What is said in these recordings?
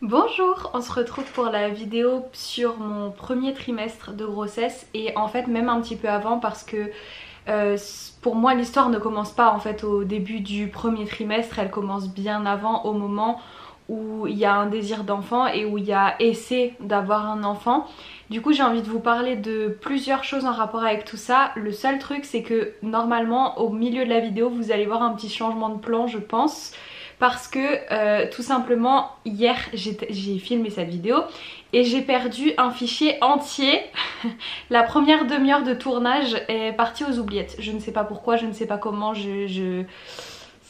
Bonjour, on se retrouve pour la vidéo sur mon premier trimestre de grossesse et en fait même un petit peu avant parce que pour moi l'histoire ne commence pas en fait au début du premier trimestre, elle commence bien avant, au moment où il y a un désir d'enfant et où il y a essai d'avoir un enfant. Du coup j'ai envie de vous parler de plusieurs choses en rapport avec tout ça. Le seul truc c'est que normalement au milieu de la vidéo vous allez voir un petit changement de plan je pense, parce que tout simplement hier j'ai filmé cette vidéo et j'ai perdu un fichier entier. La première demi-heure de tournage est partie aux oubliettes. Je ne sais pas pourquoi, je ne sais pas comment,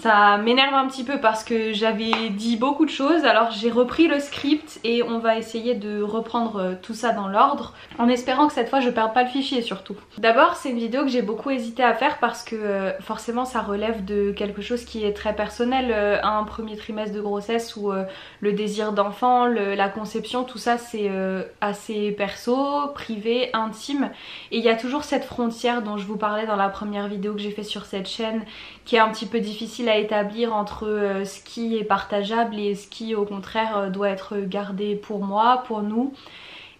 ça m'énerve un petit peu parce que j'avais dit beaucoup de choses. Alors j'ai repris le script et on va essayer de reprendre tout ça dans l'ordre en espérant que cette fois je perde pas le fichier surtout. D'abord c'est une vidéo que j'ai beaucoup hésité à faire parce que forcément ça relève de quelque chose qui est très personnel, un premier trimestre de grossesse où le désir d'enfant, la conception, tout ça c'est assez perso, privé, intime, et il y a toujours cette frontière dont je vous parlais dans la première vidéo que j'ai fait sur cette chaîne qui est un petit peu difficile à établir entre ce qui est partageable et ce qui au contraire doit être gardé pour moi, pour nous.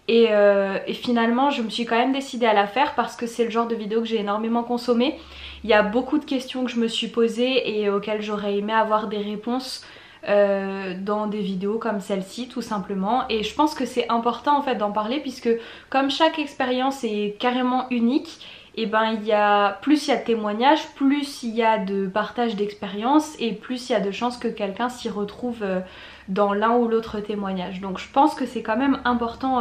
Et finalement je me suis quand même décidée à la faire parce que c'est le genre de vidéo que j'ai énormément consommé. Il y a beaucoup de questions que je me suis posées et auxquelles j'aurais aimé avoir des réponses dans des vidéos comme celle-ci tout simplement, et je pense que c'est important en fait d'en parler puisque comme chaque expérience est carrément unique, et ben plus il y a de témoignages, plus il y a de partage d'expériences et plus il y a de chances que quelqu'un s'y retrouve dans l'un ou l'autre témoignage. Donc je pense que c'est quand même important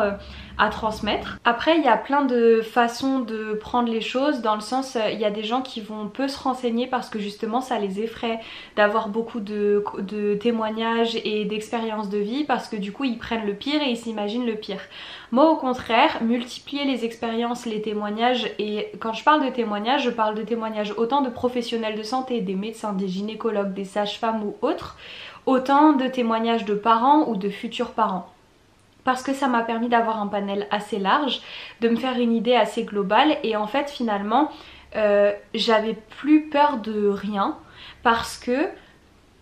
à transmettre. Après il y a plein de façons de prendre les choses, dans le sens il y a des gens qui vont peu se renseigner parce que justement ça les effraie d'avoir beaucoup de témoignages et d'expériences de vie, parce que du coup ils prennent le pire et ils s'imaginent le pire. Moi au contraire, multiplier les expériences, les témoignages, et quand je parle de témoignages, je parle de témoignages autant de professionnels de santé, des médecins, des gynécologues, des sages-femmes ou autres, autant de témoignages de parents ou de futurs parents. Parce que ça m'a permis d'avoir un panel assez large, de me faire une idée assez globale, et en fait finalement j'avais plus peur de rien parce que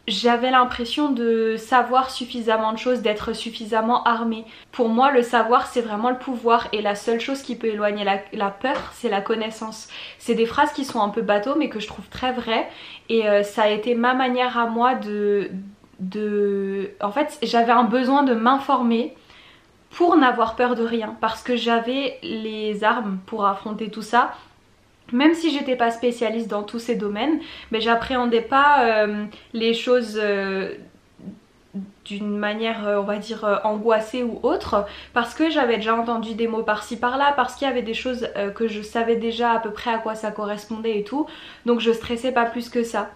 j'avais l'impression de savoir suffisamment de choses, d'être suffisamment armée. Pour moi, le savoir, c'est vraiment le pouvoir, et la seule chose qui peut éloigner la peur, c'est la connaissance. C'est des phrases qui sont un peu bateaux, mais que je trouve très vraies, et ça a été ma manière à moi En fait, j'avais un besoin de m'informer pour n'avoir peur de rien, parce que j'avais les armes pour affronter tout ça. Même si j'étais pas spécialiste dans tous ces domaines, mais j'appréhendais pas les choses d'une manière on va dire angoissée ou autre, parce que j'avais déjà entendu des mots par-ci par-là, parce qu'il y avait des choses que je savais déjà à peu près à quoi ça correspondait et tout, donc je stressais pas plus que ça.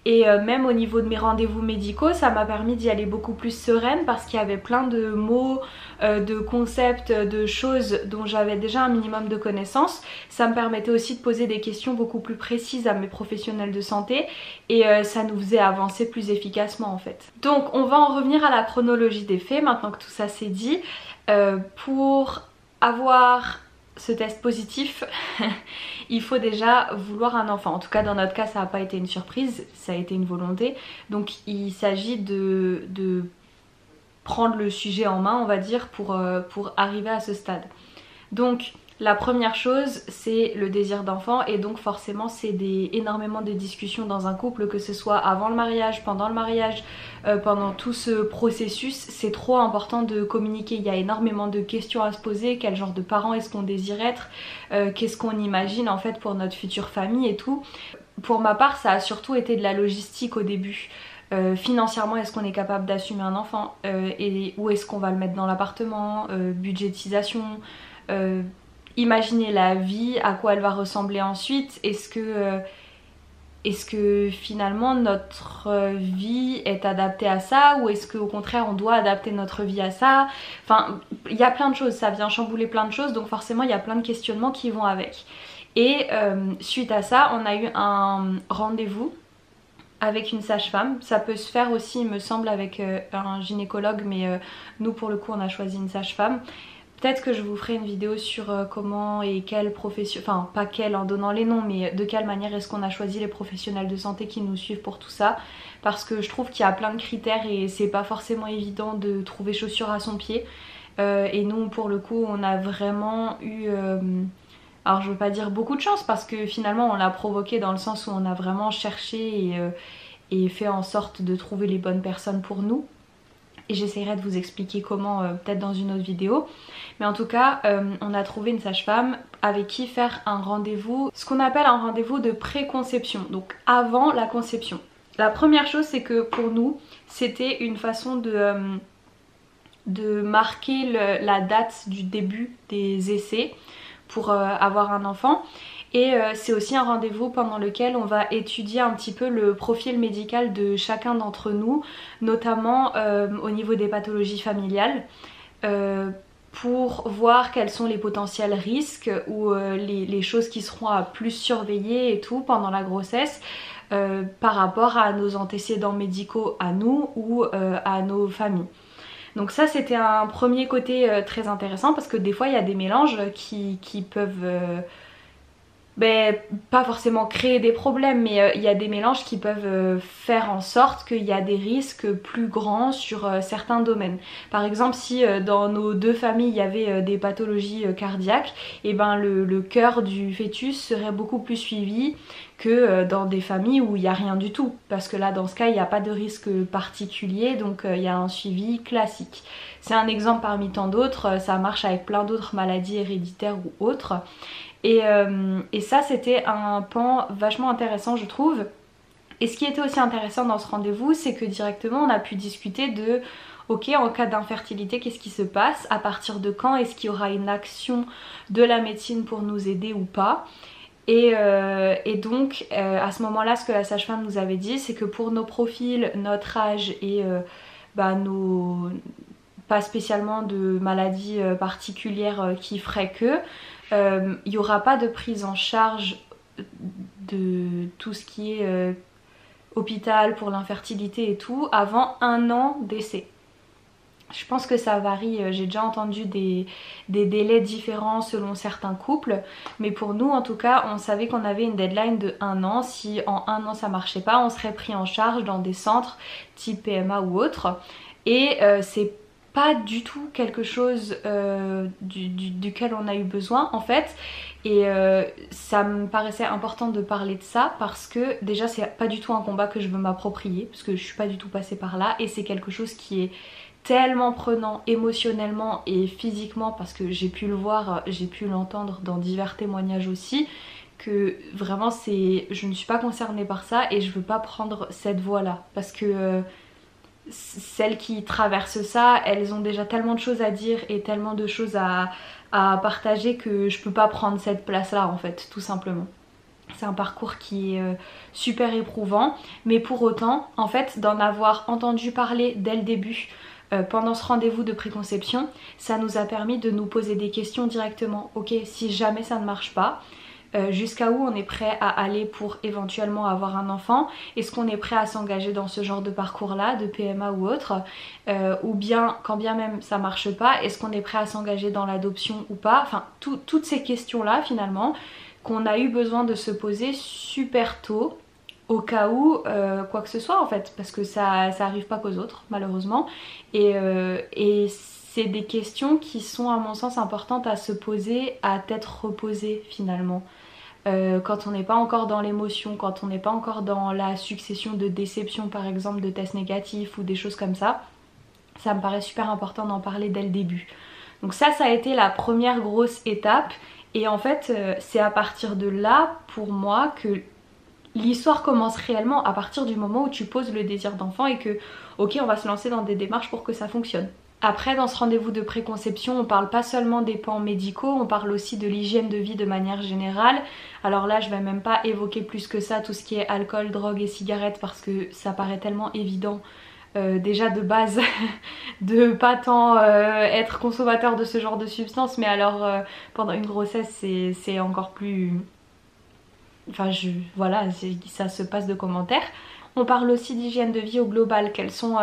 Et même au niveau de mes rendez-vous médicaux, ça m'a permis d'y aller beaucoup plus sereine parce qu'il y avait plein de mots, de concepts, de choses dont j'avais déjà un minimum de connaissances. Ça me permettait aussi de poser des questions beaucoup plus précises à mes professionnels de santé, et ça nous faisait avancer plus efficacement en fait. Donc on va en revenir à la chronologie des faits maintenant que tout ça c'est dit. Pour avoir ce test positif, il faut déjà vouloir un enfant. En tout cas dans notre cas ça n'a pas été une surprise, ça a été une volonté. Donc il s'agit de prendre le sujet en main on va dire pour arriver à ce stade. Donc la première chose c'est le désir d'enfant, et donc forcément c'est énormément de discussions dans un couple, que ce soit avant le mariage, pendant le mariage, pendant tout ce processus. C'est trop important de communiquer, il y a énormément de questions à se poser. Quel genre de parent est-ce qu'on désire être, qu'est-ce qu'on imagine en fait pour notre future famille et tout. Pour ma part ça a surtout été de la logistique au début. Financièrement, est-ce qu'on est capable d'assumer un enfant, et où est-ce qu'on va le mettre dans l'appartement, budgétisation, imaginer la vie, à quoi elle va ressembler ensuite, est-ce que finalement notre vie est adaptée à ça, ou est-ce qu'au contraire on doit adapter notre vie à ça. Enfin il y a plein de choses, ça vient chambouler plein de choses, donc forcément il y a plein de questionnements qui vont avec. Et suite à ça on a eu un rendez-vous avec une sage-femme. Ça peut se faire aussi il me semble avec un gynécologue, mais nous pour le coup on a choisi une sage-femme Peut-être que je vous ferai une vidéo sur comment et quelle profession, enfin pas quelle en donnant les noms, mais de quelle manière est-ce qu'on a choisi les professionnels de santé qui nous suivent pour tout ça. Parce que je trouve qu'il y a plein de critères et c'est pas forcément évident de trouver chaussure à son pied. Et nous pour le coup on a vraiment eu... alors je veux pas dire beaucoup de chance parce que finalement on l'a provoqué dans le sens où on a vraiment cherché et fait en sorte de trouver les bonnes personnes pour nous. Et j'essaierai de vous expliquer comment peut-être dans une autre vidéo. Mais en tout cas, on a trouvé une sage-femme avec qui faire un rendez-vous, ce qu'on appelle un rendez-vous de préconception, donc avant la conception. La première chose, c'est que pour nous, c'était une façon de marquer la date du début des essais pour avoir un enfant. Et c'est aussi un rendez-vous pendant lequel on va étudier un petit peu le profil médical de chacun d'entre nous, notamment au niveau des pathologies familiales, pour voir quels sont les potentiels risques ou les choses qui seront à plus surveiller et tout pendant la grossesse par rapport à nos antécédents médicaux à nous ou à nos familles. Donc ça c'était un premier côté très intéressant parce que des fois il y a des mélanges qui peuvent... pas forcément créer des problèmes, mais il y a des mélanges qui peuvent faire en sorte qu'il y a des risques plus grands sur certains domaines. Par exemple, si dans nos deux familles il y avait des pathologies cardiaques, et ben le cœur du fœtus serait beaucoup plus suivi que dans des familles où il n'y a rien du tout. Parce que là, dans ce cas, il n'y a pas de risque particulier, donc il y a un suivi classique. C'est un exemple parmi tant d'autres, ça marche avec plein d'autres maladies héréditaires ou autres. Et ça c'était un pan vachement intéressant je trouve. Et ce qui était aussi intéressant dans ce rendez-vous, c'est que directement on a pu discuter de ok, en cas d'infertilité qu'est-ce qui se passe, à partir de quand est-ce qu'il y aura une action de la médecine pour nous aider ou pas. Et donc à ce moment là ce que la sage-femme nous avait dit c'est que pour nos profils, notre âge et nos... pas spécialement de maladies particulières qui feraient que il n'y aura pas de prise en charge de tout ce qui est hôpital pour l'infertilité et tout avant 1 an d'essai. Je pense que ça varie, j'ai déjà entendu des délais différents selon certains couples, mais pour nous en tout cas on savait qu'on avait une deadline de 1 an. Si en 1 an ça marchait pas, on serait pris en charge dans des centres type PMA ou autre. Et c'est pas du tout quelque chose duquel on a eu besoin en fait. Et ça me paraissait important de parler de ça parce que déjà c'est pas du tout un combat que je veux m'approprier parce que je suis pas du tout passée par là et c'est quelque chose qui est tellement prenant émotionnellement et physiquement parce que j'ai pu le voir, j'ai pu l'entendre dans divers témoignages aussi, que vraiment je ne suis pas concernée par ça et je veux pas prendre cette voie là parce que celles qui traversent ça, elles ont déjà tellement de choses à dire et tellement de choses à partager que je peux pas prendre cette place là en fait, tout simplement. C'est un parcours qui est super éprouvant, mais pour autant, en fait, d'en avoir entendu parler dès le début, pendant ce rendez-vous de préconception, ça nous a permis de nous poser des questions directement. Ok, si jamais ça ne marche pas, jusqu'à où on est prêt à aller pour éventuellement avoir un enfant, est-ce qu'on est prêt à s'engager dans ce genre de parcours là, de PMA ou autre, ou bien quand bien même ça marche pas, est-ce qu'on est prêt à s'engager dans l'adoption ou pas, enfin toutes ces questions là finalement qu'on a eu besoin de se poser super tôt au cas où quoi que ce soit en fait, parce que ça arrive pas qu'aux autres malheureusement, et c'est des questions qui sont à mon sens importantes à se poser, à tête reposée finalement. Quand on n'est pas encore dans l'émotion, quand on n'est pas encore dans la succession de déceptions par exemple, de tests négatifs ou des choses comme ça me paraît super important d'en parler dès le début. Donc ça a été la première grosse étape et en fait c'est à partir de là pour moi que l'histoire commence réellement, à partir du moment où tu poses le désir d'enfant et que ok on va se lancer dans des démarches pour que ça fonctionne. Après dans ce rendez-vous de préconception on parle pas seulement des pans médicaux, on parle aussi de l'hygiène de vie de manière générale. Alors là je vais même pas évoquer plus que ça tout ce qui est alcool, drogue et cigarettes parce que ça paraît tellement évident déjà de base de pas tant être consommateur de ce genre de substances, mais alors pendant une grossesse c'est encore plus... Enfin voilà, ça se passe de commentaires. On parle aussi d'hygiène de vie au global, quels sont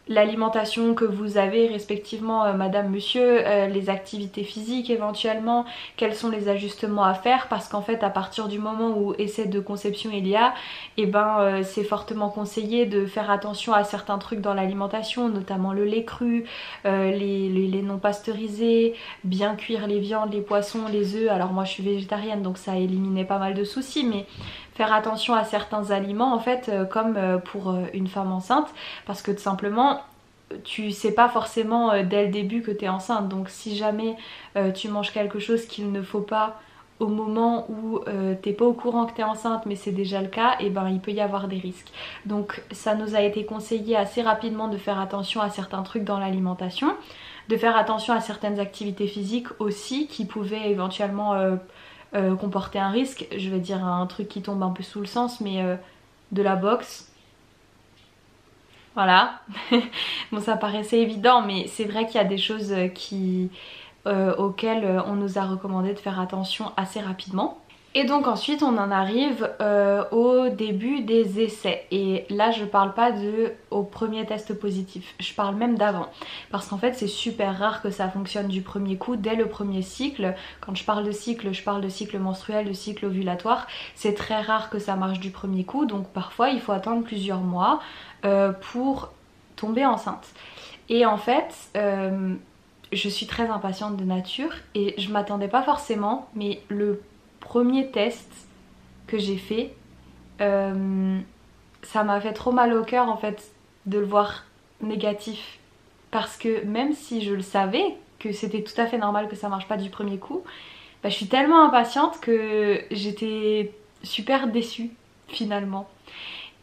l'alimentation que vous avez respectivement madame, monsieur, les activités physiques éventuellement, quels sont les ajustements à faire, parce qu'en fait à partir du moment où essai de conception il y a, et ben c'est fortement conseillé de faire attention à certains trucs dans l'alimentation, notamment le lait cru, les non pasteurisés, bien cuire les viandes, les poissons, les œufs. Alors moi je suis végétarienne donc ça a éliminé pas mal de soucis, mais faire attention à certains aliments en fait comme pour une femme enceinte, parce que tout simplement tu sais pas forcément dès le début que tu es enceinte, donc si jamais tu manges quelque chose qu'il ne faut pas au moment où t'es pas au courant que t'es enceinte mais c'est déjà le cas, et ben il peut y avoir des risques. Donc ça nous a été conseillé assez rapidement de faire attention à certains trucs dans l'alimentation, de faire attention à certaines activités physiques aussi qui pouvaient éventuellement comporter un risque. Je vais dire un truc qui tombe un peu sous le sens, mais de la boxe. Voilà. Bon, ça paraissait évident, mais c'est vrai qu'il y a des choses auxquelles on nous a recommandé de faire attention assez rapidement. Et donc ensuite on en arrive au début des essais, et là je parle pas au premier test positif, je parle même d'avant, parce qu'en fait c'est super rare que ça fonctionne du premier coup, dès le premier cycle. Quand je parle de cycle menstruel, de cycle ovulatoire, c'est très rare que ça marche du premier coup, donc parfois il faut attendre plusieurs mois pour tomber enceinte. Et en fait je suis très impatiente de nature et je m'attendais pas forcément, mais le premier test que j'ai fait, ça m'a fait trop mal au cœur en fait de le voir négatif, parce que même si je le savais que c'était tout à fait normal que ça marche pas du premier coup, bah, je suis tellement impatiente que j'étais super déçue finalement.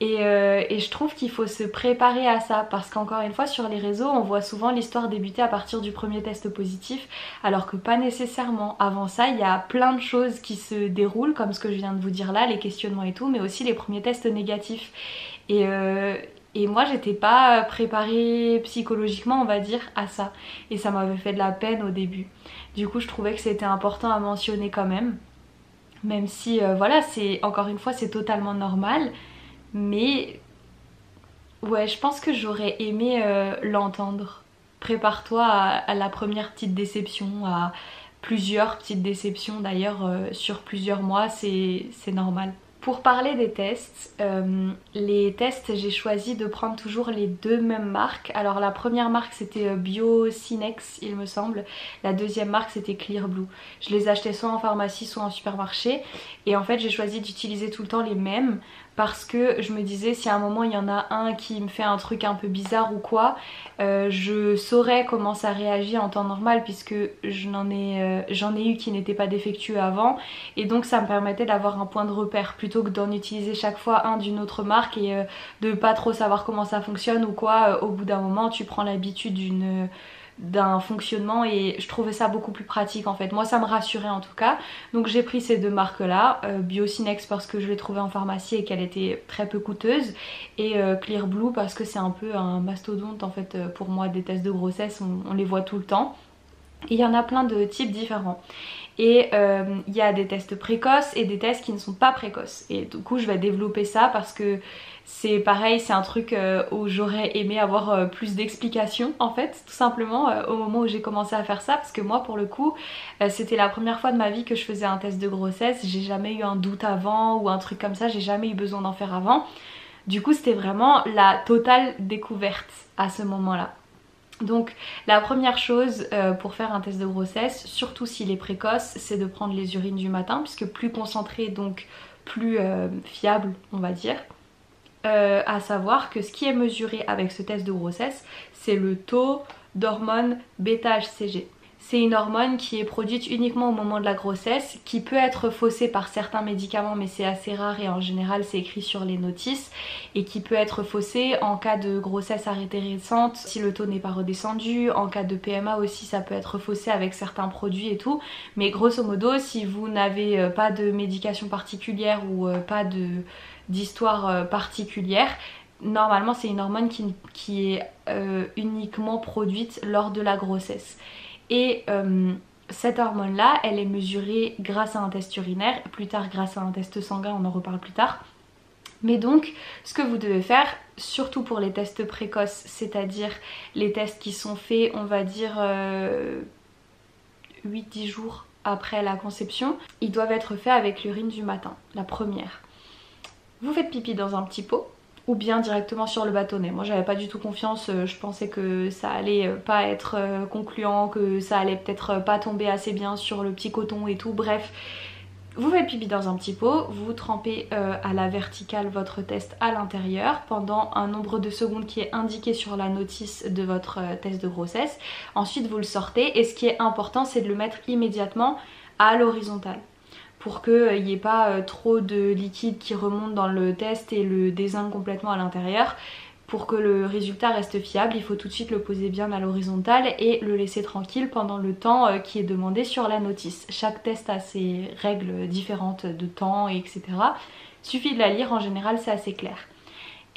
Et je trouve qu'il faut se préparer à ça, parce qu'encore une fois sur les réseaux on voit souvent l'histoire débuter à partir du premier test positif, alors que pas nécessairement. Avant ça il y a plein de choses qui se déroulent, comme ce que je viens de vous dire là, les questionnements et tout, mais aussi les premiers tests négatifs. Et moi j'étais pas préparée psychologiquement on va dire à ça, et ça m'avait fait de la peine au début. Du coup je trouvais que c'était important à mentionner quand même, même si voilà, c'est encore une fois c'est totalement normal. Mais ouais, je pense que j'aurais aimé l'entendre. Prépare-toi à la première petite déception, à plusieurs petites déceptions d'ailleurs sur plusieurs mois, c'est normal. Pour parler des tests, les tests j'ai choisi de prendre toujours les deux mêmes marques. Alors la première marque c'était Biocinex il me semble, la deuxième marque c'était Clearblue. Je les achetais soit en pharmacie soit en supermarché, et en fait j'ai choisi d'utiliser tout le temps les mêmes, parce que je me disais si à un moment il y en a un qui me fait un truc un peu bizarre ou quoi, je saurais comment ça réagit en temps normal, puisque j'en ai eu qui n'étaient pas défectueux avant, et donc ça me permettait d'avoir un point de repère plutôt que d'en utiliser chaque fois un d'une autre marque et de pas trop savoir comment ça fonctionne ou quoi. Au bout d'un moment tu prends l'habitude d'un fonctionnement, et je trouvais ça beaucoup plus pratique en fait. Moi ça me rassurait en tout cas, donc j'ai pris ces deux marques là, Biocinex parce que je l'ai trouvée en pharmacie et qu'elle était très peu coûteuse, et Clearblue parce que c'est un peu un mastodonte en fait pour moi des tests de grossesse, on les voit tout le temps. Et il y en a plein de types différents. Et il y a des tests précoces et des tests qui ne sont pas précoces. Et du coup je vais développer ça parce que c'est pareil, c'est un truc où j'aurais aimé avoir plus d'explications en fait, tout simplement au moment où j'ai commencé à faire ça, parce que moi pour le coup c'était la première fois de ma vie que je faisais un test de grossesse. J'ai jamais eu un doute avant ou un truc comme ça, j'ai jamais eu besoin d'en faire avant. Du coup c'était vraiment la totale découverte à ce moment-là. Donc la première chose pour faire un test de grossesse, surtout s'il est précoce, c'est de prendre les urines du matin, puisque plus concentré donc plus fiable on va dire. À savoir que ce qui est mesuré avec ce test de grossesse, c'est le taux d'hormone bêta-HCG. C'est une hormone qui est produite uniquement au moment de la grossesse, qui peut être faussée par certains médicaments, mais c'est assez rare et en général c'est écrit sur les notices, et qui peut être faussée en cas de grossesse arrêtée récente si le taux n'est pas redescendu, en cas de PMA aussi ça peut être faussé avec certains produits et tout, mais grosso modo si vous n'avez pas de médication particulière ou pas d'histoire particulière, normalement c'est une hormone qui est uniquement produite lors de la grossesse. Et cette hormone là elle est mesurée grâce à un test urinaire, plus tard grâce à un test sanguin, on en reparle plus tard. Mais donc ce que vous devez faire, surtout pour les tests précoces, c'est-à-dire les tests qui sont faits on va dire 8-10 jours après la conception, ils doivent être faits avec l'urine du matin, la première. Vous faites pipi dans un petit pot ou bien directement sur le bâtonnet. Moi j'avais pas du tout confiance, je pensais que ça allait pas être concluant, que ça allait peut-être pas tomber assez bien sur le petit coton et tout, bref. Vous faites pipi dans un petit pot, vous trempez à la verticale votre test à l'intérieur pendant un nombre de secondes qui est indiqué sur la notice de votre test de grossesse. Ensuite vous le sortez et ce qui est important c'est de le mettre immédiatement à l'horizontale pour qu'il n'y ait pas trop de liquide qui remonte dans le test et le désigne complètement à l'intérieur. Pour que le résultat reste fiable, il faut tout de suite le poser bien à l'horizontale et le laisser tranquille pendant le temps qui est demandé sur la notice. Chaque test a ses règles différentes de temps, etc. Il suffit de la lire, en général c'est assez clair.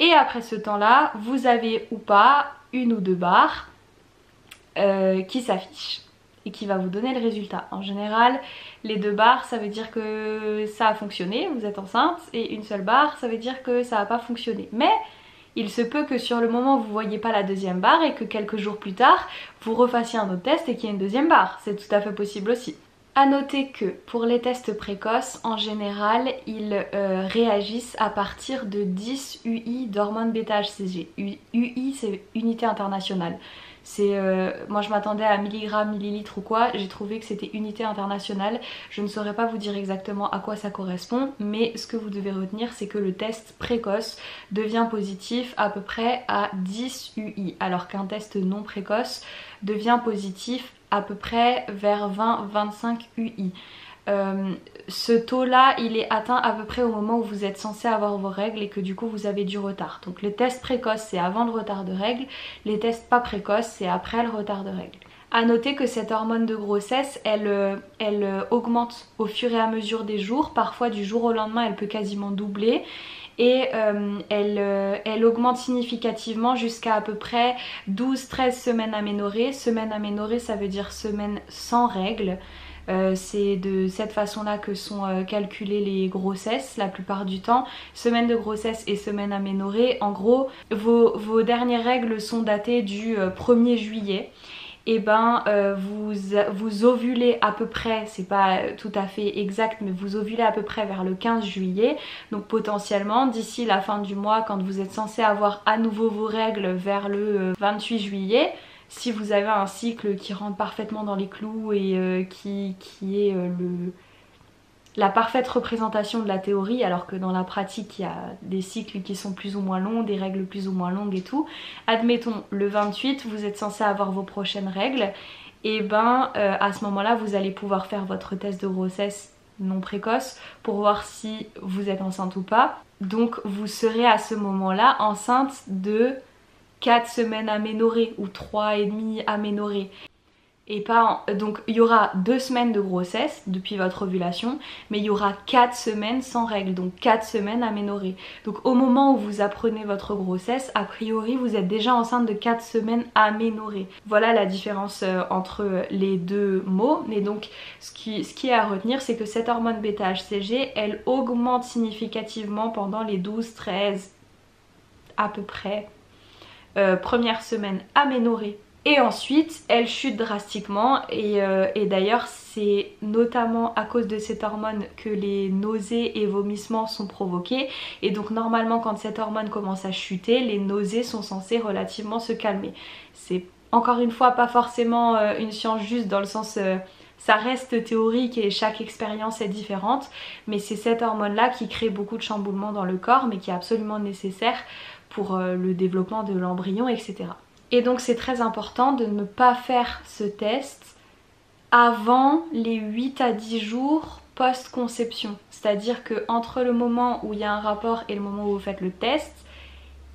Et après ce temps-là, vous avez ou pas une ou deux barres qui s'affichent et qui va vous donner le résultat. En général, les 2 barres, ça veut dire que ça a fonctionné, vous êtes enceinte, et une seule barre, ça veut dire que ça n'a pas fonctionné. Mais il se peut que sur le moment vous ne voyez pas la 2e barre et que quelques jours plus tard vous refassiez un autre test et qu'il y ait une 2e barre. C'est tout à fait possible aussi. A noter que pour les tests précoces, en général, ils réagissent à partir de 10 UI d'hormones β-HCG. UI c'est unité internationale. Moi je m'attendais à milligrammes, millilitres ou quoi, j'ai trouvé que c'était unité internationale. Je ne saurais pas vous dire exactement à quoi ça correspond, mais ce que vous devez retenir c'est que le test précoce devient positif à peu près à 10 UI, alors qu'un test non précoce devient positif à peu près vers 20-25 UI. Ce taux là il est atteint à peu près au moment où vous êtes censé avoir vos règles et que du coup vous avez du retard. Donc les tests précoces c'est avant le retard de règles, les tests pas précoces c'est après le retard de règles. A noter que cette hormone de grossesse elle augmente au fur et à mesure des jours, parfois du jour au lendemain elle peut quasiment doubler. Et elle augmente significativement jusqu'à à peu près 12-13 semaines aménorrhées. Semaine aménorrhée ça veut dire semaine sans règles. C'est de cette façon-là que sont calculées les grossesses la plupart du temps. Semaine de grossesse et semaine aménorrhée. En gros, vos dernières règles sont datées du 1er juillet. Et ben vous ovulez à peu près, c'est pas tout à fait exact, mais vous ovulez à peu près vers le 15 juillet. Donc potentiellement d'ici la fin du mois, quand vous êtes censé avoir à nouveau vos règles vers le 28 juillet, si vous avez un cycle qui rentre parfaitement dans les clous et qui est la parfaite représentation de la théorie, alors que dans la pratique il y a des cycles qui sont plus ou moins longs, des règles plus ou moins longues et tout. Admettons le 28 vous êtes censé avoir vos prochaines règles, et ben à ce moment là vous allez pouvoir faire votre test de grossesse non précoce pour voir si vous êtes enceinte ou pas. Donc vous serez à ce moment là enceinte de 4 semaines aménorrhées ou 3,5 aménorrhées. Et pas donc il y aura 2 semaines de grossesse depuis votre ovulation, mais il y aura 4 semaines sans règles, donc 4 semaines aménorrhées. Donc au moment où vous apprenez votre grossesse, a priori vous êtes déjà enceinte de 4 semaines aménorrhées. Voilà la différence entre les deux mots. Et donc ce qui est à retenir, c'est que cette hormone β-HCG, elle augmente significativement pendant les 12-13 à peu près première semaine aménorrhée. Et ensuite elle chute drastiquement et d'ailleurs c'est notamment à cause de cette hormone que les nausées et vomissements sont provoqués. Et donc normalement quand cette hormone commence à chuter, les nausées sont censées relativement se calmer. C'est encore une fois pas forcément une science juste dans le sens... ça reste théorique et chaque expérience est différente, mais c'est cette hormone là qui crée beaucoup de chamboulements dans le corps mais qui est absolument nécessaire pour le développement de l'embryon, etc. Et donc c'est très important de ne pas faire ce test avant les 8 à 10 jours post-conception. C'est-à-dire que entre le moment où il y a un rapport et le moment où vous faites le test,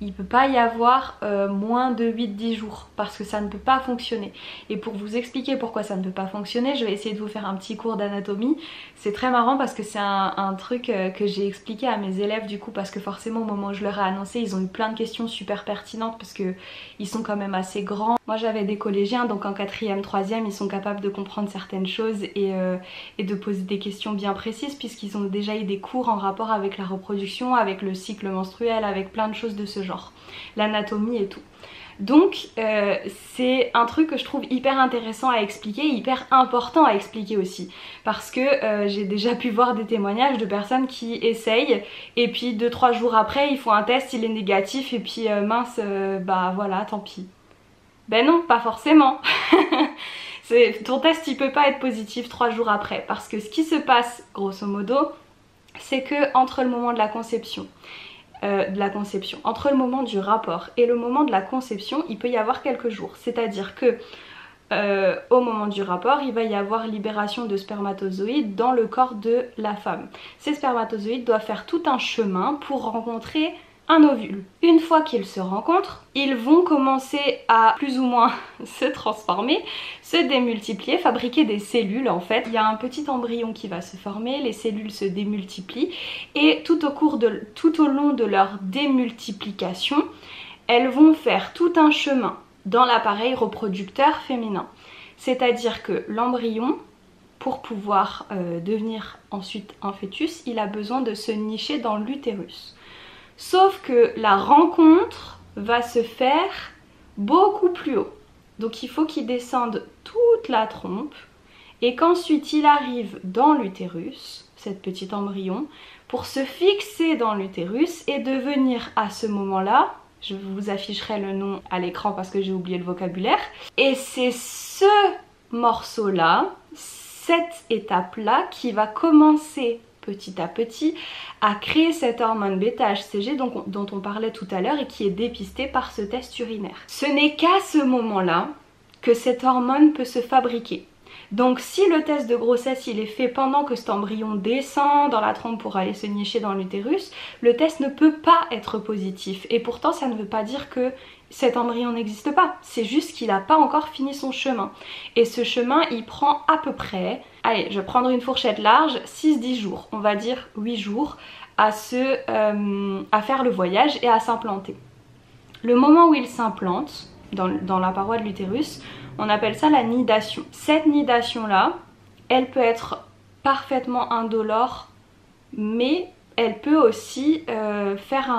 il peut pas y avoir moins de 8-10 jours parce que ça ne peut pas fonctionner. Et pour vous expliquer pourquoi ça ne peut pas fonctionner, je vais essayer de vous faire un petit cours d'anatomie. C'est très marrant parce que c'est un truc que j'ai expliqué à mes élèves du coup, parce que forcément au moment où je leur ai annoncé, ils ont eu plein de questions super pertinentes parce que ils sont quand même assez grands. Moi j'avais des collégiens, donc en 4e, 3e, ils sont capables de comprendre certaines choses et de poser des questions bien précises puisqu'ils ont déjà eu des cours en rapport avec la reproduction, avec le cycle menstruel, avec plein de choses de ce genre, l'anatomie et tout. Donc c'est un truc que je trouve hyper intéressant à expliquer, hyper important à expliquer aussi, parce que j'ai déjà pu voir des témoignages de personnes qui essayent et puis 2-3 jours après ils font un test, il est négatif et puis mince, bah voilà, tant pis. Ben non, pas forcément. Ton test il peut pas être positif 3 jours après, parce que ce qui se passe grosso modo, c'est que entre le moment de la conception, entre le moment du rapport et le moment de la conception, il peut y avoir quelques jours. C'est-à-dire que au moment du rapport, il va y avoir libération de spermatozoïdes dans le corps de la femme. Ces spermatozoïdes doivent faire tout un chemin pour rencontrer un ovule. Une fois qu'ils se rencontrent, ils vont commencer à plus ou moins se transformer, se démultiplier, fabriquer des cellules en fait. Il y a un petit embryon qui va se former, les cellules se démultiplient et tout au long de leur démultiplication, elles vont faire tout un chemin dans l'appareil reproducteur féminin. C'est-à-dire que l'embryon, pour pouvoir devenir ensuite un fœtus, il a besoin de se nicher dans l'utérus. Sauf que la rencontre va se faire beaucoup plus haut. Donc il faut qu'il descende toute la trompe et qu'ensuite il arrive dans l'utérus, cet petit embryon, pour se fixer dans l'utérus et devenir à ce moment-là, je vous afficherai le nom à l'écran parce que j'ai oublié le vocabulaire, et c'est ce morceau-là, cette étape-là qui va commencer petit à petit à créer cette hormone β-HCG dont on parlait tout à l'heure et qui est dépistée par ce test urinaire. Ce n'est qu'à ce moment-là que cette hormone peut se fabriquer. Donc si le test de grossesse il est fait pendant que cet embryon descend dans la trompe pour aller se nicher dans l'utérus, le test ne peut pas être positif. Et pourtant ça ne veut pas dire que cet embryon n'existe pas, c'est juste qu'il n'a pas encore fini son chemin. Et ce chemin il prend à peu près, allez je vais prendre une fourchette large, 6-10 jours, on va dire 8 jours à faire le voyage et à s'implanter. Le moment où il s'implante dans la paroi de l'utérus, on appelle ça la nidation. Cette nidation là, elle peut être parfaitement indolore, mais elle peut aussi faire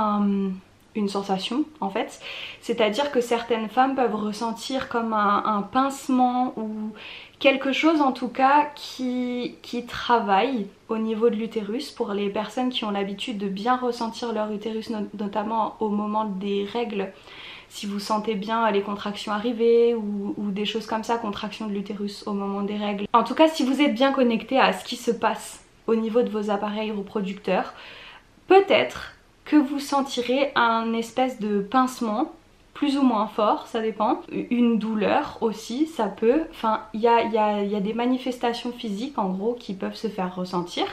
une sensation en fait, c'est-à-dire que certaines femmes peuvent ressentir comme un pincement ou quelque chose en tout cas qui travaille au niveau de l'utérus. Pour les personnes qui ont l'habitude de bien ressentir leur utérus, notamment au moment des règles, si vous sentez bien les contractions arriver ou des choses comme ça, contractions de l'utérus au moment des règles. En tout cas, si vous êtes bien connecté à ce qui se passe au niveau de vos appareils reproducteurs, peut-être que vous sentirez un espèce de pincement, plus ou moins fort, ça dépend. Une douleur aussi, ça peut. Enfin, il y a des manifestations physiques en gros qui peuvent se faire ressentir.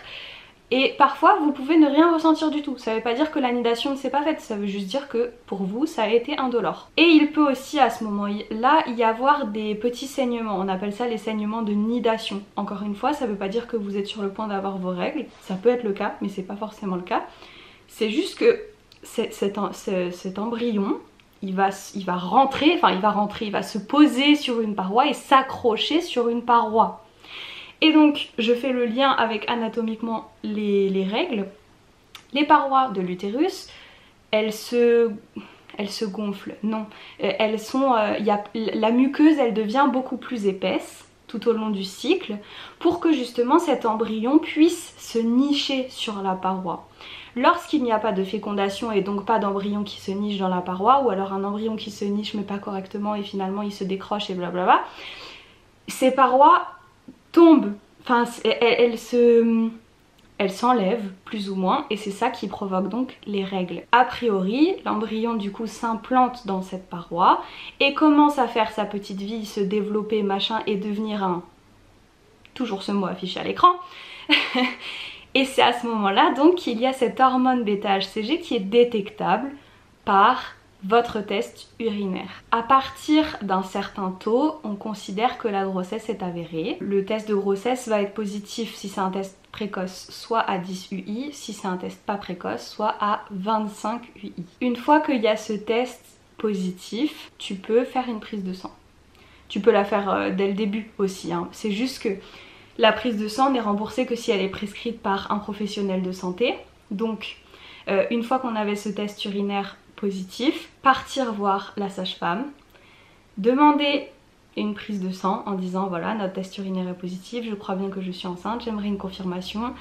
Et parfois vous pouvez ne rien ressentir du tout. Ça veut pas dire que la nidation ne s'est pas faite, ça veut juste dire que pour vous ça a été indolore. Et il peut aussi à ce moment-là y avoir des petits saignements, on appelle ça les saignements de nidation. Encore une fois, ça veut pas dire que vous êtes sur le point d'avoir vos règles, ça peut être le cas, mais c'est pas forcément le cas. C'est juste que cet embryon, il va se poser sur une paroi et s'accrocher sur une paroi. Et donc je fais le lien avec anatomiquement les règles. Les parois de l'utérus, elles se gonflent, non. La muqueuse, elle devient beaucoup plus épaisse tout au long du cycle pour que justement cet embryon puisse se nicher sur la paroi. Lorsqu'il n'y a pas de fécondation et donc pas d'embryon qui se niche dans la paroi, ou alors un embryon qui se niche mais pas correctement et finalement il se décroche et blablabla, ces parois tombent, enfin elles s'enlèvent plus ou moins et c'est ça qui provoque donc les règles. A priori, l'embryon du coup s'implante dans cette paroi et commence à faire sa petite vie, se développer machin et devenir un... toujours ce mot affiché à l'écran. Et c'est à ce moment-là donc qu'il y a cette hormone β-HCG qui est détectable par votre test urinaire. À partir d'un certain taux, on considère que la grossesse est avérée. Le test de grossesse va être positif si c'est un test précoce, soit à 10 UI, si c'est un test pas précoce, soit à 25 UI. Une fois qu'il y a ce test positif, tu peux faire une prise de sang. Tu peux la faire dès le début aussi, hein. C'est juste que la prise de sang n'est remboursée que si elle est prescrite par un professionnel de santé. Donc une fois qu'on avait ce test urinaire positif, partir voir la sage-femme, demander une prise de sang en disant voilà, notre test urinaire est positif, je crois bien que je suis enceinte, j'aimerais une confirmation.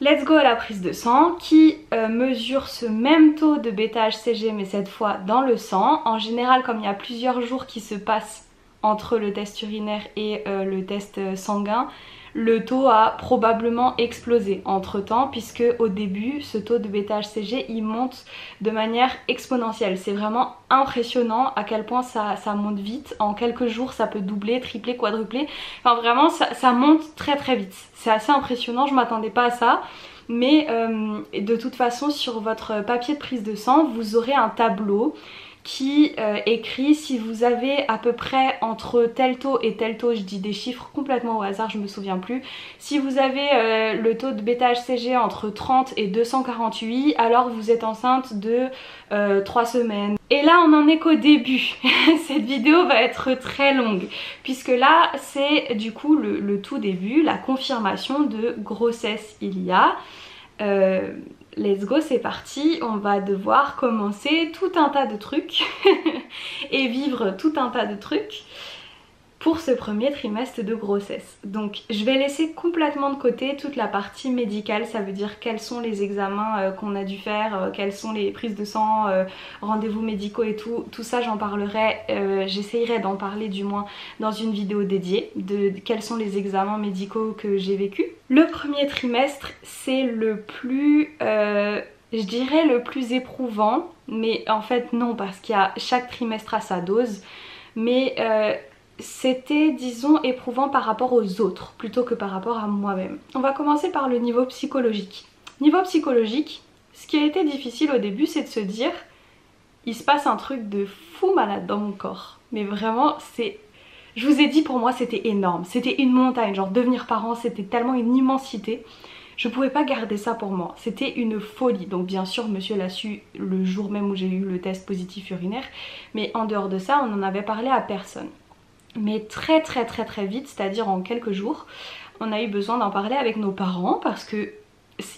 Let's go à la prise de sang qui mesure ce même taux de bêta-HCG mais cette fois dans le sang. En général, comme il y a plusieurs jours qui se passent entre le test urinaire et le test sanguin, le taux a probablement explosé entre temps, puisque au début ce taux de bêta-HCG il monte de manière exponentielle. C'est vraiment impressionnant à quel point ça monte vite. En quelques jours ça peut doubler, tripler, quadrupler. Enfin vraiment ça monte très très vite. C'est assez impressionnant, je m'attendais pas à ça. Mais de toute façon sur votre papier de prise de sang vous aurez un tableau qui écrit si vous avez à peu près entre tel taux et tel taux, je dis des chiffres complètement au hasard, je me souviens plus. Si vous avez le taux de bêta-HCG entre 30 et 248, alors vous êtes enceinte de 3 semaines. Et là on en est qu'au début. Cette vidéo va être très longue puisque là c'est du coup le tout début, la confirmation de grossesse il y a. Let's go, c'est parti, on va devoir commencer tout un tas de trucs et vivre tout un tas de trucs pour ce premier trimestre de grossesse. Donc je vais laisser complètement de côté toute la partie médicale, ça veut dire quels sont les examens qu'on a dû faire, quelles sont les prises de sang, rendez-vous médicaux et tout ça j'en parlerai, j'essayerai d'en parler du moins dans une vidéo dédiée de quels sont les examens médicaux que j'ai vécu. Le premier trimestre c'est le plus, je dirais le plus éprouvant, mais en fait non parce qu'il y a chaque trimestre à sa dose, mais c'était disons éprouvant par rapport aux autres plutôt que par rapport à moi-même. On va commencer par le niveau psychologique. Niveau psychologique, ce qui a été difficile au début c'est de se dire il se passe un truc de fou malade dans mon corps. Mais vraiment c'est... Je vous ai dit pour moi c'était énorme, c'était une montagne, genre devenir parent c'était tellement une immensité. Je pouvais pas garder ça pour moi, c'était une folie. Donc bien sûr monsieur l'a su le jour même où j'ai eu le test positif urinaire, mais en dehors de ça on n'en avait parlé à personne. Mais très vite, c'est-à-dire en quelques jours, on a eu besoin d'en parler avec nos parents parce que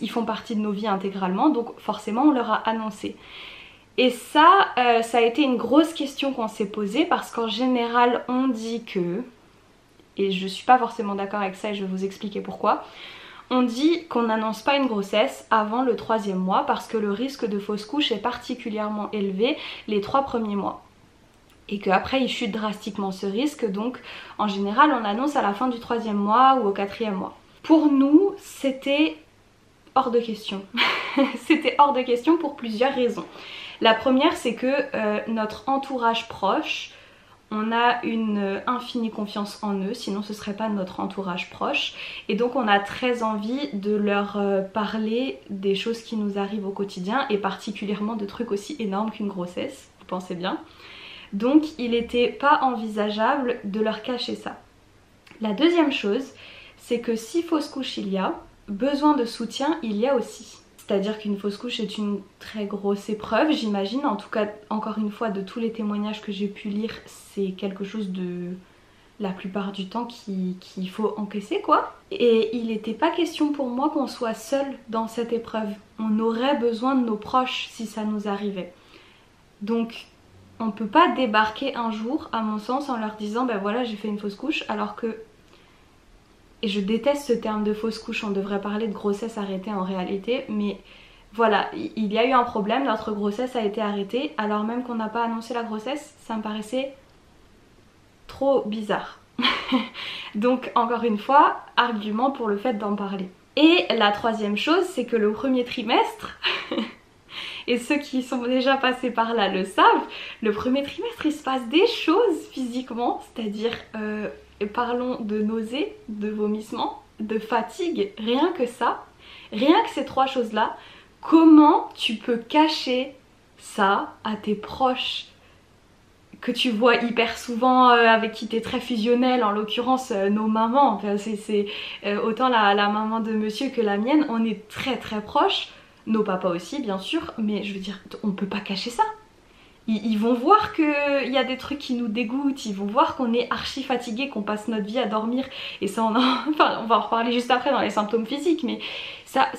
ils font partie de nos vies intégralement, donc forcément on leur a annoncé. Et ça a été une grosse question qu'on s'est posée parce qu'en général on dit que, et je suis pas forcément d'accord avec ça et je vais vous expliquer pourquoi, on dit qu'on n'annonce pas une grossesse avant le 3e mois parce que le risque de fausse couche est particulièrement élevé les 3 premiers mois. Et qu'après il chute drastiquement ce risque, donc en général on annonce à la fin du 3e mois ou au 4e mois. Pour nous c'était hors de question. C'était hors de question pour plusieurs raisons. La première c'est que notre entourage proche, on a une infinie confiance en eux, sinon ce serait pas notre entourage proche. Et donc on a très envie de leur parler des choses qui nous arrivent au quotidien et particulièrement de trucs aussi énormes qu'une grossesse, vous pensez bien. Donc il n'était pas envisageable de leur cacher ça. La deuxième chose, c'est que si fausse couche il y a, besoin de soutien il y a aussi. C'est-à-dire qu'une fausse couche est une très grosse épreuve, j'imagine. En tout cas, encore une fois, de tous les témoignages que j'ai pu lire, c'est quelque chose de la plupart du temps qu'il faut encaisser quoi. Et il n'était pas question pour moi qu'on soit seul dans cette épreuve. On aurait besoin de nos proches si ça nous arrivait. Donc on peut pas débarquer un jour, à mon sens, en leur disant ben voilà j'ai fait une fausse couche, alors que, et je déteste ce terme de fausse couche, on devrait parler de grossesse arrêtée en réalité, mais voilà, il y a eu un problème, notre grossesse a été arrêtée alors même qu'on n'a pas annoncé la grossesse, ça me paraissait trop bizarre. Donc encore une fois, argument pour le fait d'en parler. Et la troisième chose, c'est que le premier trimestre et ceux qui sont déjà passés par là le savent, le premier trimestre il se passe des choses physiquement, c'est-à-dire parlons de nausées, de vomissements, de fatigue, rien que ça, rien que ces 3 choses là, comment tu peux cacher ça à tes proches que tu vois hyper souvent, avec qui t'es très fusionnel, en l'occurrence nos mamans, enfin, c'est autant la maman de monsieur que la mienne, on est très très proches, nos papas aussi bien sûr, mais je veux dire, on peut pas cacher ça. Ils vont voir qu'il y a des trucs qui nous dégoûtent, ils vont voir qu'on est archi fatigué, qu'on passe notre vie à dormir, et ça enfin, on va en reparler juste après dans les symptômes physiques, mais ça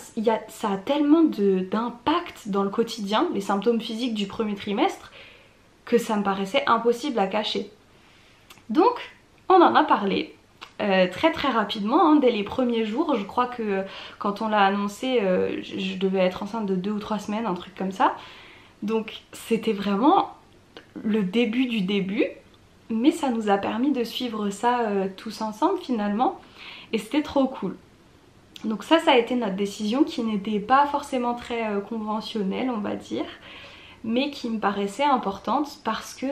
a tellement d'impact dans le quotidien, les symptômes physiques du premier trimestre, que ça me paraissait impossible à cacher. Donc on en a parlé très très rapidement, hein, dès les premiers jours. Je crois que quand on l'a annoncé, je devais être enceinte de 2 ou 3 semaines, un truc comme ça. Donc c'était vraiment le début du début, mais ça nous a permis de suivre ça tous ensemble finalement, et c'était trop cool. Donc ça a été notre décision, qui n'était pas forcément très conventionnelle on va dire, mais qui me paraissait importante parce que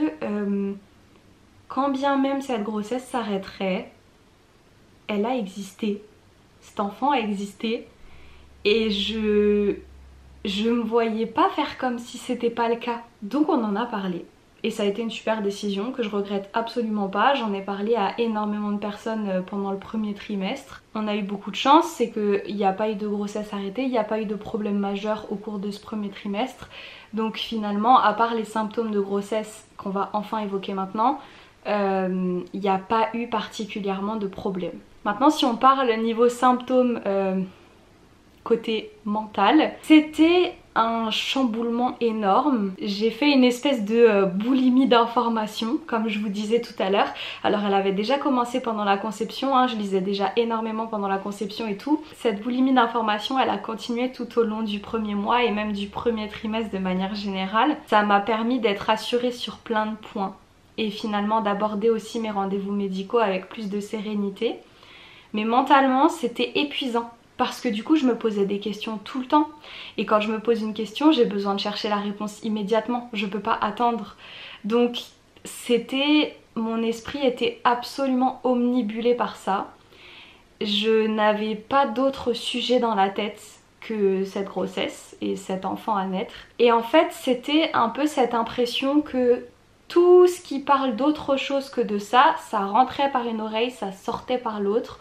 quand bien même cette grossesse s'arrêterait, elle a existé, cet enfant a existé, et je me voyais pas faire comme si c'était pas le cas. Donc on en a parlé. Et ça a été une super décision que je regrette absolument pas. J'en ai parlé à énormément de personnes pendant le premier trimestre. On a eu beaucoup de chance, c'est qu'il n'y a pas eu de grossesse arrêtée, il n'y a pas eu de problème majeur au cours de ce premier trimestre. Donc finalement, à part les symptômes de grossesse qu'on va enfin évoquer maintenant, il n'y a pas eu particulièrement de problème. Maintenant, si on parle niveau symptômes côté mental, c'était un chamboulement énorme. J'ai fait une espèce de boulimie d'informations, comme je vous disais tout à l'heure. Alors elle avait déjà commencé pendant la conception, hein, je lisais déjà énormément pendant la conception et tout. Cette boulimie d'informations, elle a continué tout au long du premier mois et même du premier trimestre de manière générale. Ça m'a permis d'être rassurée sur plein de points et finalement d'aborder aussi mes rendez-vous médicaux avec plus de sérénité. Mais mentalement, c'était épuisant, parce que du coup je me posais des questions tout le temps, et quand je me pose une question j'ai besoin de chercher la réponse immédiatement, je peux pas attendre. Donc mon esprit était absolument omnibulé par ça. Je n'avais pas d'autre sujet dans la tête que cette grossesse et cet enfant à naître, et en fait c'était un peu cette impression que tout ce qui parle d'autre chose que de ça, ça rentrait par une oreille, ça sortait par l'autre.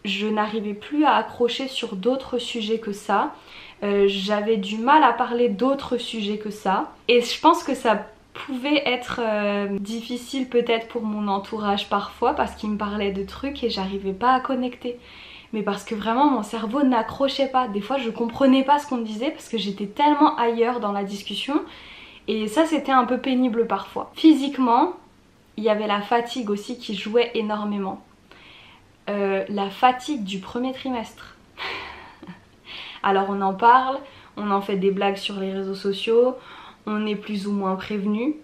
Je n'arrivais plus à accrocher sur d'autres sujets que ça. J'avais du mal à parler d'autres sujets que ça. Et je pense que ça pouvait être difficile peut-être pour mon entourage parfois, parce qu'il me parlait de trucs et j'arrivais pas à connecter. Mais parce que vraiment mon cerveau n'accrochait pas. Des fois je comprenais pas ce qu'on me disait parce que j'étais tellement ailleurs dans la discussion. Et ça c'était un peu pénible parfois. Physiquement, il y avait la fatigue aussi qui jouait énormément. La fatigue du premier trimestre. Alors on en parle, on en fait des blagues sur les réseaux sociaux, on est plus ou moins prévenu,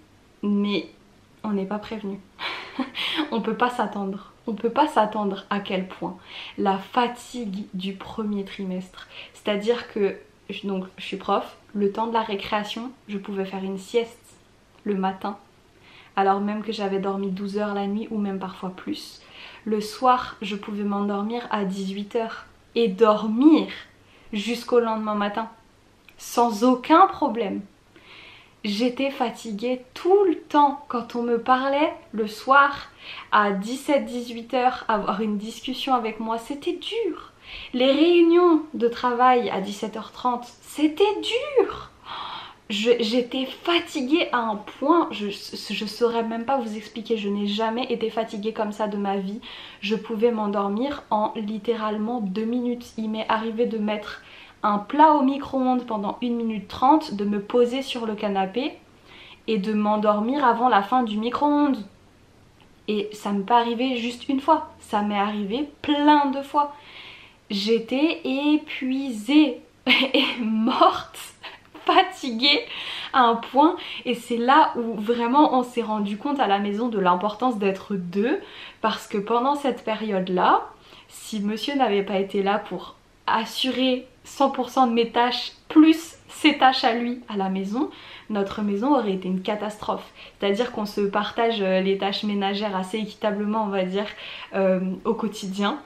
mais on n'est pas prévenu. On peut pas s'attendre. On peut pas s'attendre à quel point la fatigue du premier trimestre. C'est-à-dire que, donc je suis prof, le temps de la récréation, je pouvais faire une sieste le matin, alors même que j'avais dormi 12 heures la nuit ou même parfois plus. Le soir, je pouvais m'endormir à 18 h et dormir jusqu'au lendemain matin, sans aucun problème. J'étais fatiguée tout le temps. Quand on me parlait le soir à 17-18 h, avoir une discussion avec moi, c'était dur. Les réunions de travail à 17 h 30, c'était dur. J'étais fatiguée à un point, je saurais même pas vous expliquer, je n'ai jamais été fatiguée comme ça de ma vie. Je pouvais m'endormir en littéralement 2 minutes. Il m'est arrivé de mettre un plat au micro-ondes pendant 1 minute 30, de me poser sur le canapé et de m'endormir avant la fin du micro-ondes. Et ça m'est pas arrivé juste une fois, ça m'est arrivé plein de fois. J'étais épuisée et morte, fatiguée à un point, et c'est là où vraiment on s'est rendu compte à la maison de l'importance d'être deux, parce que pendant cette période-là, si monsieur n'avait pas été là pour assurer 100% de mes tâches plus ses tâches à lui à la maison, notre maison aurait été une catastrophe. C'est-à-dire qu'on se partage les tâches ménagères assez équitablement, on va dire, au quotidien.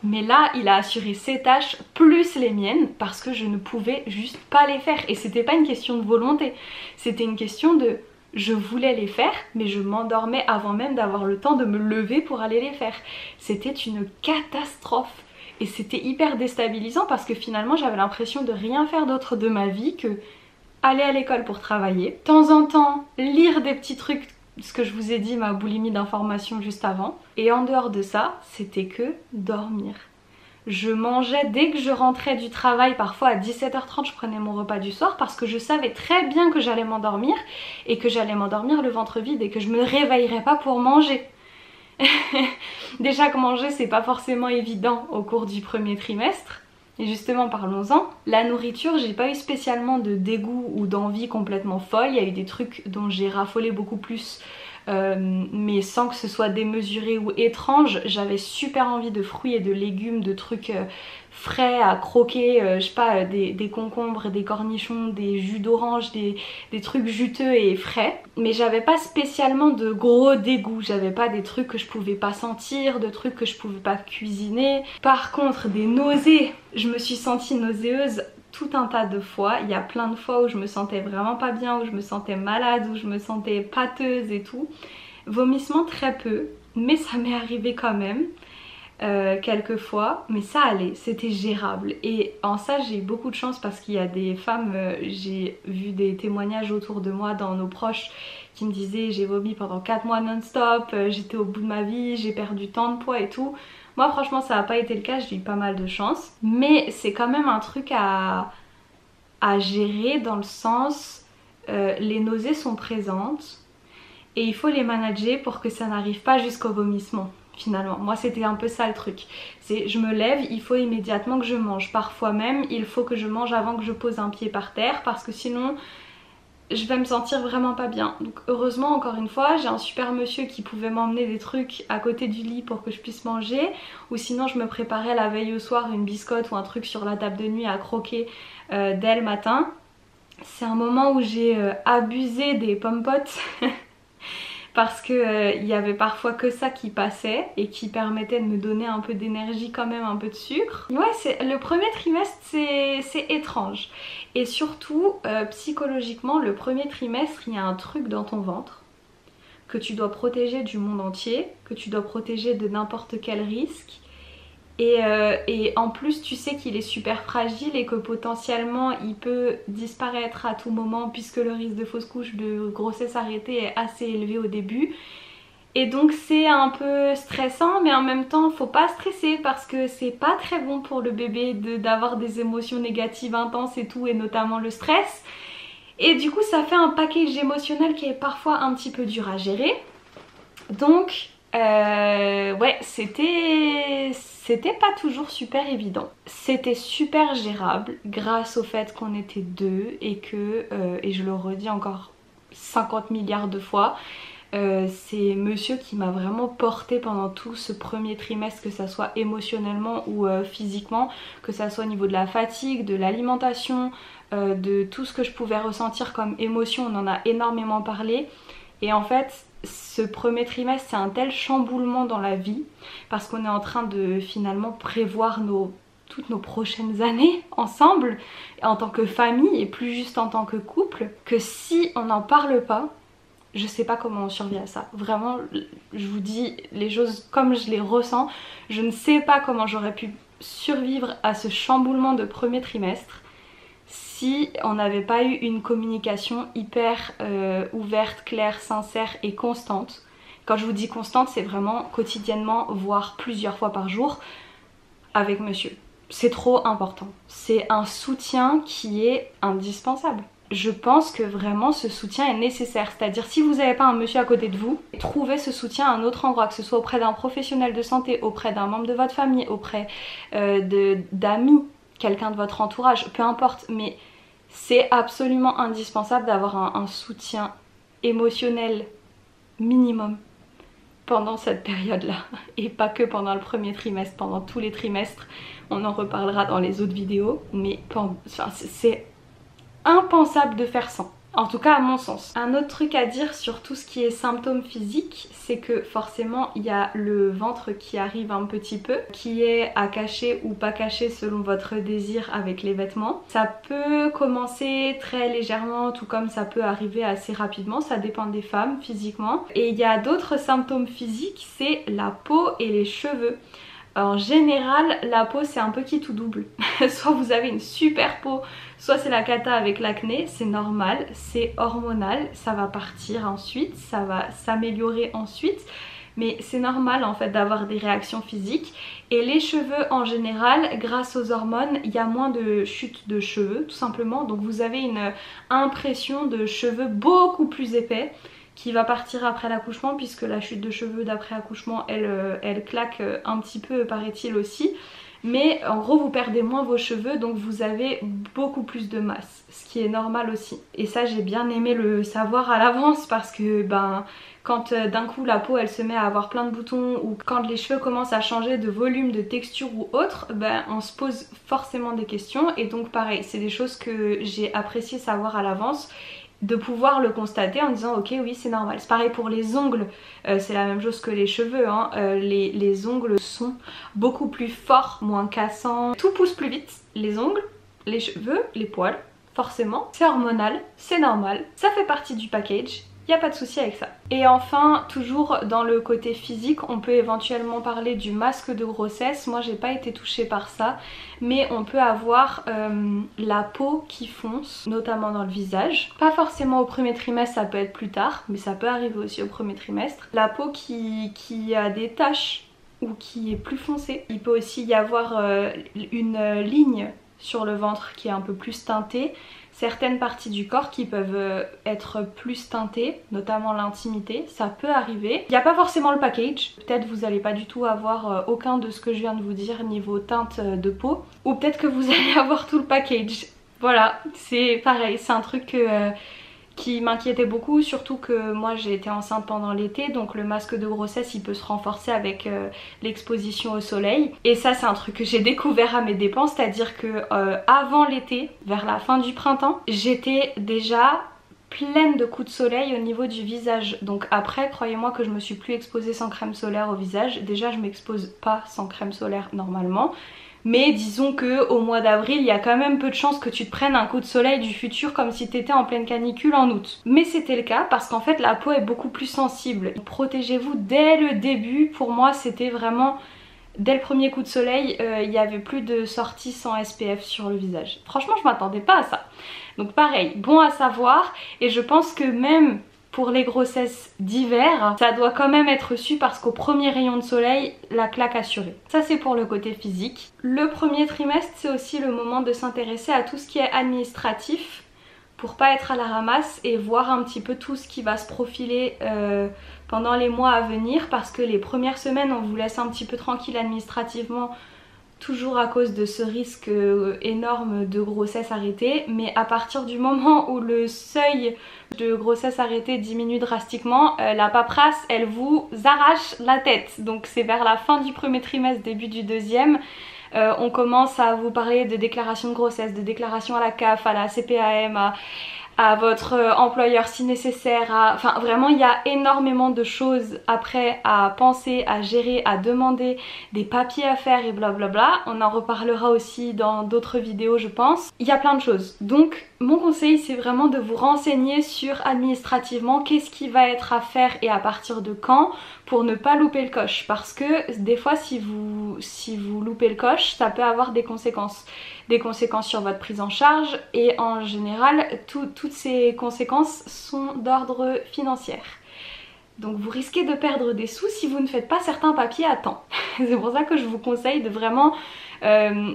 Mais là, il a assuré ses tâches plus les miennes parce que je ne pouvais juste pas les faire. Et c'était pas une question de volonté, c'était une question de je voulais les faire, mais je m'endormais avant même d'avoir le temps de me lever pour aller les faire. C'était une catastrophe. Et c'était hyper déstabilisant parce que finalement j'avais l'impression de rien faire d'autre de ma vie que aller à l'école pour travailler, de temps en temps lire des petits trucs, ce que je vous ai dit, ma boulimie d'informations juste avant, et en dehors de ça, c'était que dormir. Je mangeais dès que je rentrais du travail, parfois à 17h30 je prenais mon repas du soir parce que je savais très bien que j'allais m'endormir et que j'allais m'endormir le ventre vide et que je me réveillerais pas pour manger. Déjà que manger c'est pas forcément évident au cours du premier trimestre. Et justement parlons-en, la nourriture j'ai pas eu spécialement de dégoût ou d'envie complètement folle, il y a eu des trucs dont j'ai raffolé beaucoup plus mais sans que ce soit démesuré ou étrange. J'avais super envie de fruits et de légumes, de trucs frais à croquer, je sais pas, des concombres, des cornichons, des jus d'orange, des trucs juteux et frais. Mais j'avais pas spécialement de gros dégoûts, j'avais pas des trucs que je pouvais pas sentir, de trucs que je pouvais pas cuisiner. Par contre des nausées, je me suis sentie nauséeuse tout un tas de fois. Il y a plein de fois où je me sentais vraiment pas bien, où je me sentais malade, où je me sentais pâteuse et tout. Vomissements très peu, mais ça m'est arrivé quand même quelques fois, mais ça allait, c'était gérable. Et en ça j'ai beaucoup de chance parce qu'il y a des femmes, j'ai vu des témoignages autour de moi dans nos proches qui me disaient j'ai vomi pendant 4 mois non-stop, j'étais au bout de ma vie, j'ai perdu tant de poids et tout. Moi franchement ça n'a pas été le cas, j'ai eu pas mal de chance, mais c'est quand même un truc à gérer dans le sens les nausées sont présentes et il faut les manager pour que ça n'arrive pas jusqu'au vomissement. Finalement, moi c'était un peu ça le truc, c'est je me lève, il faut immédiatement que je mange, parfois même il faut que je mange avant que je pose un pied par terre parce que sinon je vais me sentir vraiment pas bien. Donc heureusement encore une fois j'ai un super monsieur qui pouvait m'emmener des trucs à côté du lit pour que je puisse manger, ou sinon je me préparais la veille au soir une biscotte ou un truc sur la table de nuit à croquer dès le matin. C'est un moment où j'ai abusé des pommes-potes parce que il y avait parfois que ça qui passait et qui permettait de me donner un peu d'énergie, quand même un peu de sucre. Ouais, le premier trimestre c'est étrange. Et surtout psychologiquement, le premier trimestre il y a un truc dans ton ventre que tu dois protéger du monde entier, que tu dois protéger de n'importe quel risque. Et en plus tu sais qu'il est super fragile et que potentiellement il peut disparaître à tout moment puisque le risque de fausse couche, de grossesse arrêtée est assez élevé au début. Et donc c'est un peu stressant, mais en même temps faut pas stresser parce que c'est pas très bon pour le bébé d'avoir des émotions négatives intenses et tout, et notamment le stress. Et du coup ça fait un package émotionnel qui est parfois un petit peu dur à gérer. Donc ouais, c'était pas toujours super évident. C'était super gérable grâce au fait qu'on était deux et que, et je le redis encore 50 milliards de fois, c'est monsieur qui m'a vraiment porté pendant tout ce premier trimestre, que ça soit émotionnellement ou physiquement, que ça soit au niveau de la fatigue, de l'alimentation, de tout ce que je pouvais ressentir comme émotion. On en a énormément parlé. Et en fait ce premier trimestre c'est un tel chamboulement dans la vie parce qu'on est en train de finalement prévoir toutes nos prochaines années ensemble en tant que famille et plus juste en tant que couple, que si on n'en parle pas, je sais pas comment on survit à ça. Vraiment, je vous dis les choses comme je les ressens, je ne sais pas comment j'aurais pu survivre à ce chamboulement de premier trimestre si on n'avait pas eu une communication hyper ouverte, claire, sincère et constante. Quand je vous dis constante, c'est vraiment quotidiennement, voire plusieurs fois par jour avec monsieur. C'est trop important. C'est un soutien qui est indispensable. Je pense que vraiment ce soutien est nécessaire. C'est-à-dire si vous n'avez pas un monsieur à côté de vous, trouvez ce soutien à un autre endroit, que ce soit auprès d'un professionnel de santé, auprès d'un membre de votre famille, auprès d'amis, quelqu'un de votre entourage, peu importe, mais c'est absolument indispensable d'avoir un soutien émotionnel minimum pendant cette période-là. Et pas que pendant le premier trimestre, pendant tous les trimestres. On en reparlera dans les autres vidéos, mais c'est impensable de faire sans. En tout cas à mon sens. Un autre truc à dire sur tout ce qui est symptômes physiques, c'est que forcément il y a le ventre qui arrive un petit peu, qui est à cacher ou pas cacher selon votre désir avec les vêtements. Ça peut commencer très légèrement, tout comme ça peut arriver assez rapidement, ça dépend des femmes physiquement. Et il y a d'autres symptômes physiques, c'est la peau et les cheveux. En général, la peau c'est un peu qui tout double. Soit vous avez une super peau, soit c'est la cata avec l'acné, c'est normal, c'est hormonal, ça va partir ensuite, ça va s'améliorer ensuite. Mais c'est normal en fait d'avoir des réactions physiques. Et les cheveux en général, grâce aux hormones, il y a moins de chute de cheveux tout simplement. Donc vous avez une impression de cheveux beaucoup plus épais qui va partir après l'accouchement, puisque la chute de cheveux d'après accouchement elle claque un petit peu paraît-il aussi. Mais en gros vous perdez moins vos cheveux, donc vous avez beaucoup plus de masse, ce qui est normal aussi. Et ça j'ai bien aimé le savoir à l'avance, parce que quand d'un coup la peau elle se met à avoir plein de boutons, ou quand les cheveux commencent à changer de volume, de texture ou autre, on se pose forcément des questions. Et donc pareil, c'est des choses que j'ai apprécié savoir à l'avance, de pouvoir le constater en disant ok oui c'est normal. C'est pareil pour les ongles, c'est la même chose que les cheveux, hein. Les ongles sont beaucoup plus forts, moins cassants, tout pousse plus vite. Les ongles, les cheveux, les poils, forcément c'est hormonal, c'est normal, ça fait partie du package. Il n'y a pas de souci avec ça. Et enfin, toujours dans le côté physique, on peut éventuellement parler du masque de grossesse. Moi j'ai pas été touchée par ça, mais on peut avoir la peau qui fonce, notamment dans le visage. Pas forcément au premier trimestre, ça peut être plus tard, mais ça peut arriver aussi au premier trimestre. La peau qui a des taches ou qui est plus foncée. Il peut aussi y avoir une ligne sur le ventre qui est un peu plus teintée. Certaines parties du corps qui peuvent être plus teintées, notamment l'intimité, ça peut arriver. Il n'y a pas forcément le package, peut-être vous n'allez pas du tout avoir aucun de ce que je viens de vous dire niveau teinte de peau, ou peut-être que vous allez avoir tout le package. Voilà, c'est pareil, c'est un truc qui m'inquiétait beaucoup, surtout que moi j'ai été enceinte pendant l'été, donc le masque de grossesse il peut se renforcer avec l'exposition au soleil. Et ça c'est un truc que j'ai découvert à mes dépens, c'est-à-dire que avant l'été, vers la fin du printemps, j'étais déjà pleine de coups de soleil au niveau du visage. Donc après, croyez-moi que je me suis plus exposée sans crème solaire au visage. Déjà je m'expose pas sans crème solaire normalement, mais disons que au mois d'avril il y a quand même peu de chances que tu te prennes un coup de soleil du futur comme si t'étais en pleine canicule en août. Mais c'était le cas parce qu'en fait la peau est beaucoup plus sensible. Protégez-vous dès le début. Pour moi c'était vraiment dès le premier coup de soleil, il n'y avait plus de sortie sans SPF sur le visage. Franchement je m'attendais pas à ça. Donc pareil, bon à savoir. Et je pense que même pour les grossesses d'hiver, ça doit quand même être su, parce qu'au premier rayon de soleil, la claque assurée. Ça c'est pour le côté physique. Le premier trimestre, c'est aussi le moment de s'intéresser à tout ce qui est administratif, pour pas être à la ramasse et voir un petit peu tout ce qui va se profiler pendant les mois à venir, parce que les premières semaines on vous laisse un petit peu tranquille administrativement, toujours à cause de ce risque énorme de grossesse arrêtée. Mais à partir du moment où le seuil de grossesse arrêtée diminue drastiquement, la paperasse elle vous arrache la tête. Donc c'est vers la fin du premier trimestre, début du deuxième, on commence à vous parler de déclaration de grossesse, de déclaration à la CAF, à la CPAM, à votre employeur si nécessaire, enfin vraiment il y a énormément de choses après à penser, à gérer, à demander, des papiers à faire et blablabla. On en reparlera aussi dans d'autres vidéos je pense. Il y a plein de choses. Donc mon conseil c'est vraiment de vous renseigner sur administrativement qu'est-ce qui va être à faire et à partir de quand, pour ne pas louper le coche, parce que des fois si vous loupez le coche ça peut avoir des conséquences sur votre prise en charge. Et en général toutes ces conséquences sont d'ordre financier. Donc vous risquez de perdre des sous si vous ne faites pas certains papiers à temps. C'est pour ça que je vous conseille de vraiment,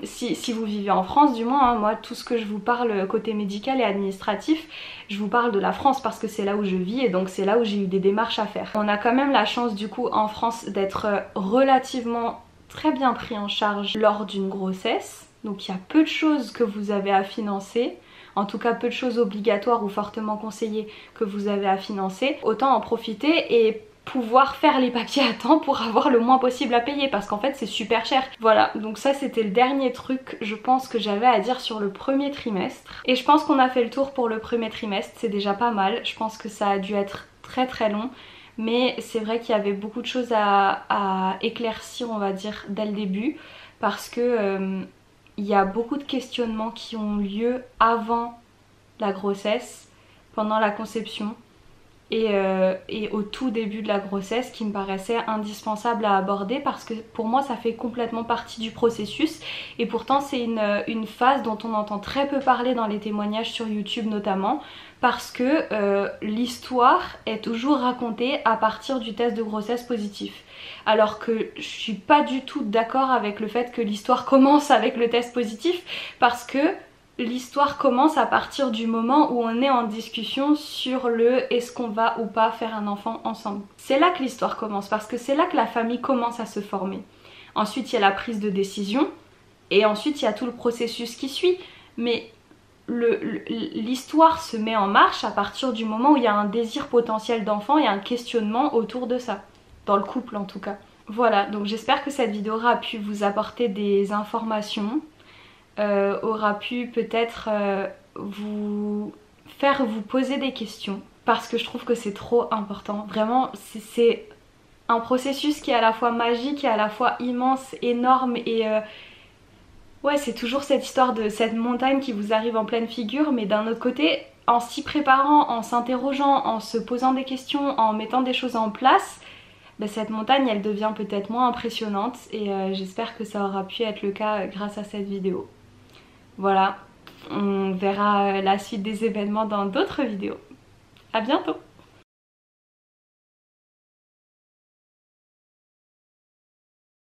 si vous vivez en France du moins, hein, moi tout ce que je vous parle côté médical et administratif, je vous parle de la France parce que c'est là où je vis et donc c'est là où j'ai eu des démarches à faire. On a quand même la chance du coup en France d'être relativement très bien pris en charge lors d'une grossesse. Donc il y a peu de choses que vous avez à financer, en tout cas peu de choses obligatoires ou fortement conseillées que vous avez à financer. Autant en profiter et pouvoir faire les papiers à temps pour avoir le moins possible à payer parce qu'en fait c'est super cher. Voilà, donc ça c'était le dernier truc je pense que j'avais à dire sur le premier trimestre. Et je pense qu'on a fait le tour pour le premier trimestre, c'est déjà pas mal. Je pense que ça a dû être très très long, mais c'est vrai qu'il y avait beaucoup de choses à éclaircir on va dire dès le début parce que il y a beaucoup de questionnements qui ont lieu avant la grossesse, pendant la conception et au tout début de la grossesse qui me paraissait indispensable à aborder parce que pour moi ça fait complètement partie du processus et pourtant c'est une phase dont on entend très peu parler dans les témoignages sur YouTube notamment parce que l'histoire est toujours racontée à partir du test de grossesse positif. Alors que je suis pas du tout d'accord avec le fait que l'histoire commence avec le test positif parce que l'histoire commence à partir du moment où on est en discussion sur le est-ce qu'on va ou pas faire un enfant ensemble. C'est là que l'histoire commence parce que c'est là que la famille commence à se former. Ensuite il y a la prise de décision et ensuite il y a tout le processus qui suit. Mais l'histoire se met en marche à partir du moment où il y a un désir potentiel d'enfant et un questionnement autour de ça. Dans le couple en tout cas. Voilà, donc j'espère que cette vidéo aura pu vous apporter des informations. Aura pu peut-être vous faire vous poser des questions parce que je trouve que c'est trop important. Vraiment, c'est un processus qui est à la fois magique et à la fois immense, énorme et ouais, c'est toujours cette histoire de cette montagne qui vous arrive en pleine figure, mais d'un autre côté, en s'y préparant, en s'interrogeant, en se posant des questions, en mettant des choses en place, ben cette montagne elle devient peut-être moins impressionnante et j'espère que ça aura pu être le cas grâce à cette vidéo. Voilà, on verra la suite des événements dans d'autres vidéos. À bientôt!